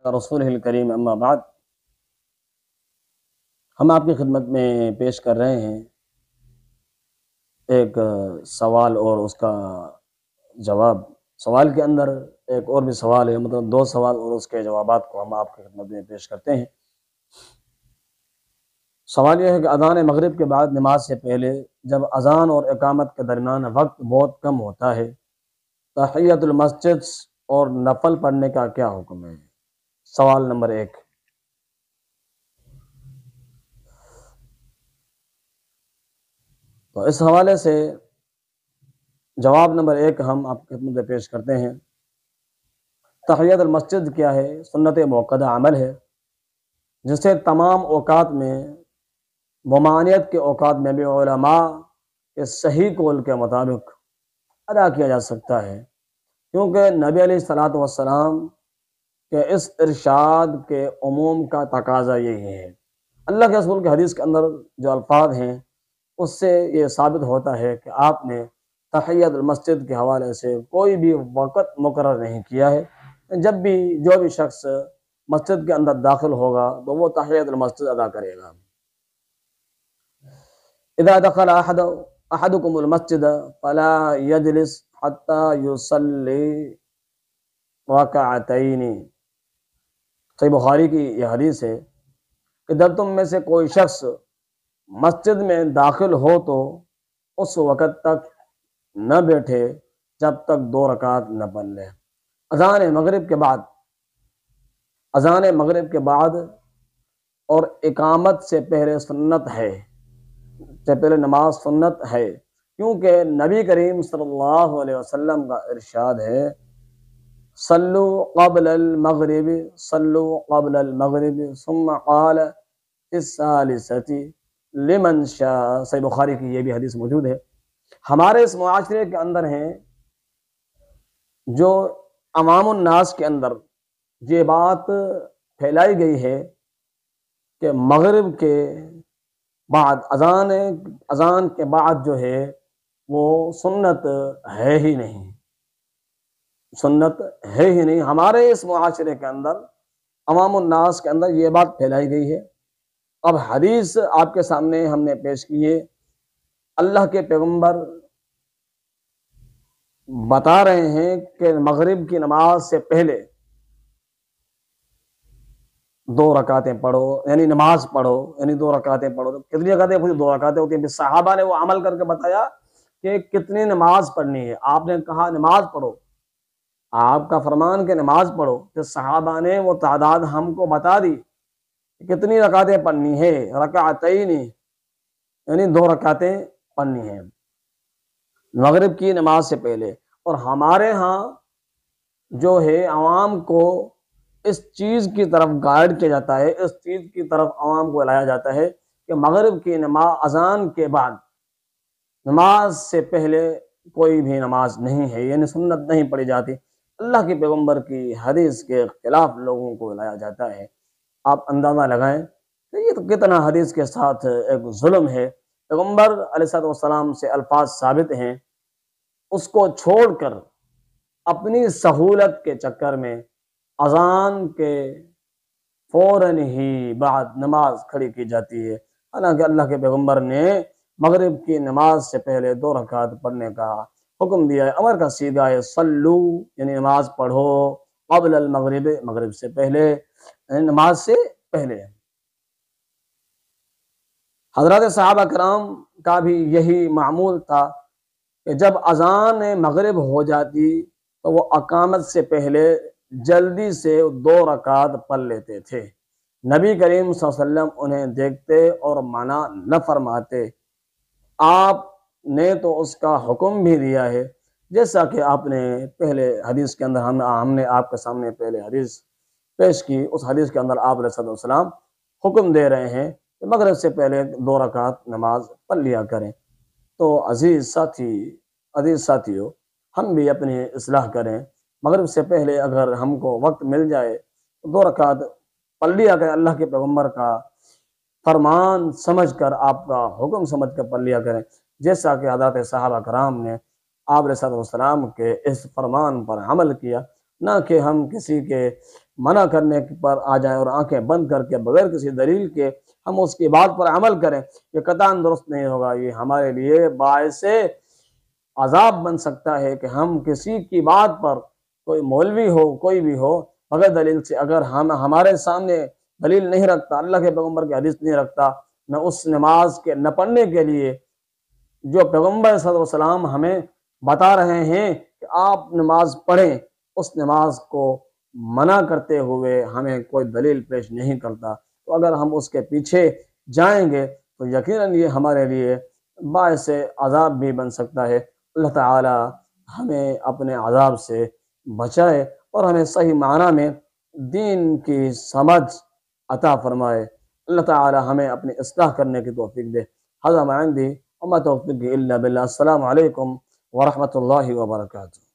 رسول الکریم اما بعد، ہم آپ کی خدمت میں پیش کر رہے ہیں ایک سوال اور اس کا جواب۔ سوال کے اندر ایک اور بھی سوال ہے، مطلب دو سوال اور اس کے جوابات کو ہم آپ کی خدمت میں پیش کرتے ہیں۔ سوال یہ ہے کہ اذان مغرب کے بعد نماز سے پہلے جب اذان اور اقامت کے درمیان وقت بہت کم ہوتا ہے، تحیت المسجد اور نفل پڑھنے کا کیا حکم ہے؟ سوال نمبر 1۔ تو اس حوالے سے جواب نمبر 1 ہم آپ کی خدمت میں پیش کرتے ہیں۔ تحیت المسجد کیا ہے؟ سنت موقدہ عمل ہے جسے تمام اوقات میں، ممانعت کے اوقات میں بھی علماء کے صحیح قول کے مطابق ادا کیا جا سکتا ہے، کیونکہ نبی علیہ الصلاۃ والسلام کے اس ارشاد کے عموم کا تقاضا یہی ہے۔ اللہ کے رسول کے حدیث کے اندر جو الفاظ ہیں اس سے یہ ثابت ہوتا ہے کہ آپ نے تحیت المسجد کے حوالے سے کوئی بھی وقت مقرر نہیں کیا ہے۔ جب بھی جو بھی شخص مسجد کے اندر داخل ہوگا تو وہ تحیت المسجد ادا کرے گا۔ اذا دخل احدكم المسجد فلا يجلس حتى يصلي ركعتين۔ صحیح بخاری کی یہ حدیث ہے کہ جب تم میں سے کوئی شخص مسجد میں داخل ہو تو اس وقت تک نہ بیٹھے جب تک 2 رکعت نہ پڑھ لے۔ اذان مغرب کے بعد اور اقامت سے پہلے سنت ہے، سے پہلے نماز سنت ہے، کیونکہ نبی کریم صلی اللہ علیہ وسلم کا ارشاد ہے صلو قبل المغرب ثم قال الثالثة لمن شاء۔ صحیح بخاری کی یہ بھی حدیث موجود ہے۔ ہمارے اس معاشرے کے اندر ہیں جو عوام الناس کے اندر یہ بات پھیلائی گئی ہے کہ مغرب کے بعد اذان کے بعد جو ہے وہ سنت ہے ہی نہیں، سنت ہے ہی نہیں۔ ہمارے اس معاشرے کے اندر، عوام الناس کے اندر یہ بات پھیلائی گئی ہے۔ اب حدیث آپ کے سامنے ہم نے پیش کی ہے۔ اللہ کے پیغمبر بتا رہے ہیں کہ مغرب کی نماز سے پہلے 2 رکعتیں پڑھو، یعنی نماز پڑھو، یعنی 2 رکعتیں پڑھو۔ کتنی رکعتیں؟ 2 رکعتیں ہوتی ہیں۔ صحابہ نے وہ عمل کر کے بتایا کہ کتنی نماز پڑھنی ہے۔ آپ نے کہا نماز پڑھو، آپ کا فرمان کہ نماز پڑھو، کہ صحابہ نے وہ تعداد ہم کو بتا دی کتنی رکعتیں پڑھنی ہے۔ رکعتین، یعنی 2 رکعتیں پڑھنی ہیں مغرب کی نماز سے پہلے۔ اور ہمارے ہاں جو ہے عوام کو اس چیز کی طرف گائیڈ کیا جاتا ہے، اس چیز کی طرف عوام کو لایا جاتا ہے کہ مغرب کی نماز اذان کے بعد، نماز سے پہلے کوئی بھی نماز نہیں ہے، یعنی سنت نہیں پڑھی جاتی۔ اللہ کے پیغمبر کی حدیث کے خلاف لوگوں کو لایا جاتا ہے۔ آپ اندازہ لگائیں کہ یہ تو کتنا حدیث کے ساتھ ایک ظلم ہے۔ پیغمبر علیہ السلام سے الفاظ ثابت ہیں، اس کو چھوڑ کر اپنی سہولت کے چکر میں اذان کے فوراً ہی بعد نماز کھڑی کی جاتی ہے، حالانکہ اللہ کے پیغمبر نے مغرب کی نماز سے پہلے 2 رکعت پڑھنے کا حکم دیا ہے۔ امر کا صیغہ ہے صلو، یعنی نماز پڑھو، قبل المغرب، مغرب سے پہلے، یعنی نماز سے پہلے۔ حضرات صحابہ کرام کا بھی یہی معمول تھا کہ جب اذان مغرب ہو جاتی تو وہ اقامت سے پہلے جلدی سے 2 رکعت پڑھ لیتے تھے۔ نبی کریم صلی اللہ علیہ وسلم انہیں دیکھتے اور منع نہ فرماتے۔ آپ نے تو اس کا حکم بھی دیا ہے، جیسا کہ آپ نے پہلے حدیث کے اندر ہم نے آپ کے سامنے پہلے حدیث پیش کی۔ اس حدیث کے اندر آپ علیہ السلام حکم دے رہے ہیں کہ مغرب سے پہلے 2 رکعت نماز پڑھ لیا کریں۔ تو عزیز ساتھیو، ہم بھی اپنی اصلاح کریں۔ مغرب سے پہلے اگر ہم کو وقت مل جائے تو 2 رکعت پڑھ لیا کریں۔ اللہ کے پیغمبر کا فرمان سمجھ کر، آپ کا حکم سمجھ کر پڑھ لیا کریں، جیسا کہ حضرات صحابہ کرام نے آپ علیہ السلام کے اس فرمان پر عمل کیا، نہ کہ ہم کسی کے منع کرنے پر آ جائیں اور آنکھیں بند کر کے بغیر کسی دلیل کے ہم اس کی بات پر عمل کریں، یہ قطعاً درست نہیں ہوگا۔ یہ ہمارے لیے باعث عذاب بن سکتا ہے کہ ہم کسی کی بات پر، کوئی مولوی ہو کوئی بھی ہو، بغیر دلیل سے اگر ہمارے سامنے دلیل نہیں رکھتا، اللہ کے پیغمبر کی حدیث نہیں رکھتا، نہ اس نماز کے نہ پڑھنے کے لیے جو پیغمبر صلی اللہ علیہ وسلم ہمیں بتا رہے ہیں کہ آپ نماز پڑھیں، اس نماز کو منع کرتے ہوئے ہمیں کوئی دلیل پیش نہیں کرتا، تو اگر ہم اس کے پیچھے جائیں گے تو یقیناً یہ ہمارے لیے باعث عذاب بھی بن سکتا ہے۔ اللہ تعالی ہمیں اپنے عذاب سے بچائے اور ہمیں صحیح معنی میں دین کی سمجھ عطا فرمائے۔ اللہ تعالی ہمیں اپنی اصلاح کرنے کی توفیق دے۔ ھذا ما عندی وما توفیقی الا باللہ۔ السلام علیکم ورحمۃ اللہ وبرکاتہ۔